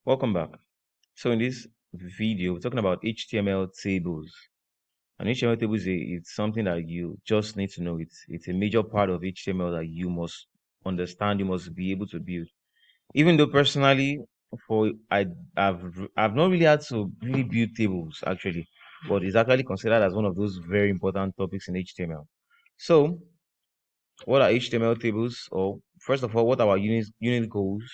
Welcome back. So in this video, we're talking about HTML tables. And HTML tables it's something that you just need to know. It's a major part of HTML that you must understand. You must be able to build. Even though personally, for I've not really had to really build tables actually, but it's actually considered as one of those very important topics in HTML. So what are HTML tables? Or first of all, what are our unit goals?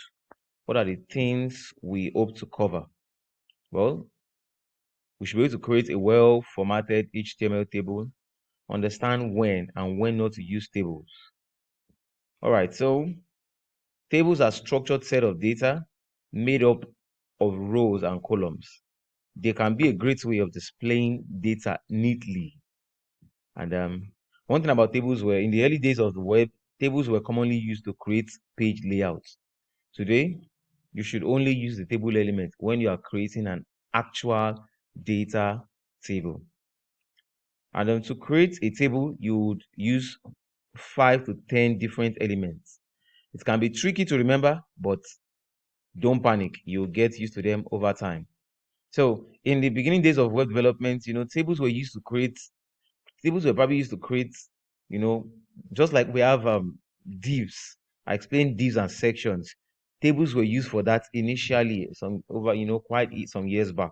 What are the things we hope to cover? Well, we should be able to create a well-formatted HTML table, understand when and when not to use tables. All right, so tables are structured set of data made up of rows and columns. They can be a great way of displaying data neatly. And one thing about tables were in the early days of the web, tables were commonly used to create page layouts. Today, you should only use the table element when you are creating an actual data table. And then to create a table, you would use 5 to 10 different elements. It can be tricky to remember, but don't panic. You'll get used to them over time. So in the beginning days of web development, tables were probably used to create, just like we have divs. I explained divs and sections. Tables were used for that initially, quite some years back.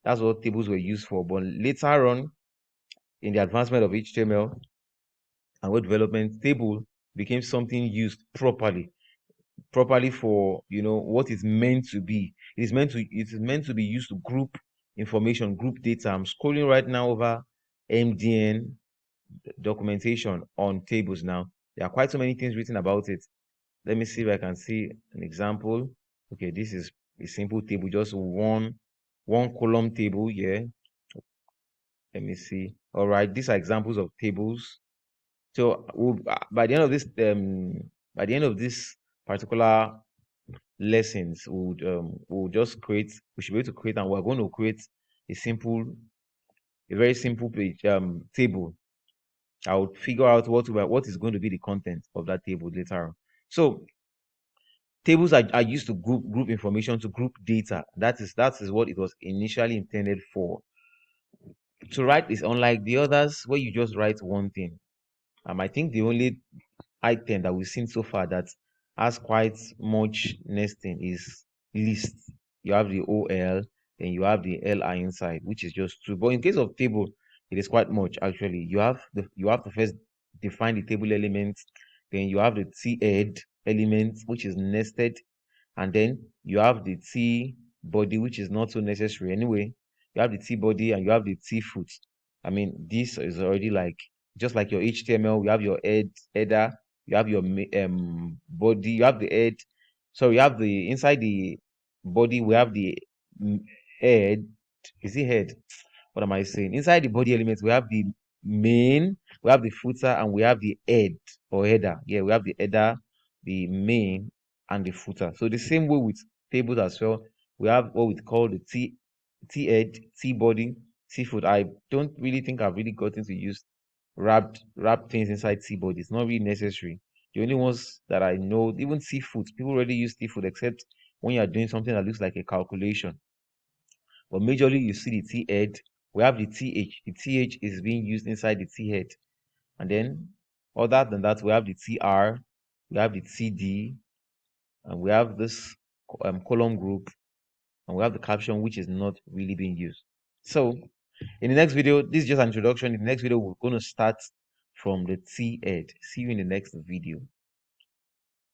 That's what tables were used for. But later on, in the advancement of HTML, and web development, table became something used properly for what it's meant to be. It is meant to be used to group information, group data. I'm scrolling right now over MDN documentation on tables now. There are quite so many things written about it. Let me see if I can see an example. Okay, this is a simple table, just one column table here. Let me see. All right, these are examples of tables. So by the end of this particular lessons, we should be able to create, and we're going to create a very simple page table. I would figure out what is going to be the content of that table later on. So tables are used to group information, to group data. That is what it was initially intended for. To write is unlike the others where you just write one thing. I think the only item that we've seen so far that has quite much nesting is list. You have the OL, then you have the LI inside, which is just two. But in case of table, it is quite much actually. You have to first define the table elements, then you have the T-head element, which is nested, and then you have the T body, which is not so necessary anyway. You have the T body and you have the T foot. I mean, this is already like just like your HTML. You have your header, you have your body, you have the head. So you have the inside the body, we have the head. Is it head? What am I saying? Inside the body element, we have the main, we have the footer, and we have the head or header. Yeah, we have the header, the main, and the footer. So the same way with tables as well, we have what we call the T head, T body, T foot. I don't really think I've really gotten to use wrap things inside T body. It's not really necessary. The only ones that I know, even T foot, people already use T foot except when you are doing something that looks like a calculation. But majorly you see the T head, we have the TH. The TH is being used inside the T head. And then other than that, we have the TR, we have the TD, and we have this column group, and we have the caption, which is not really being used. So in the next video, this is just an introduction. In the next video, we're going to start from the T head. See you in the next video.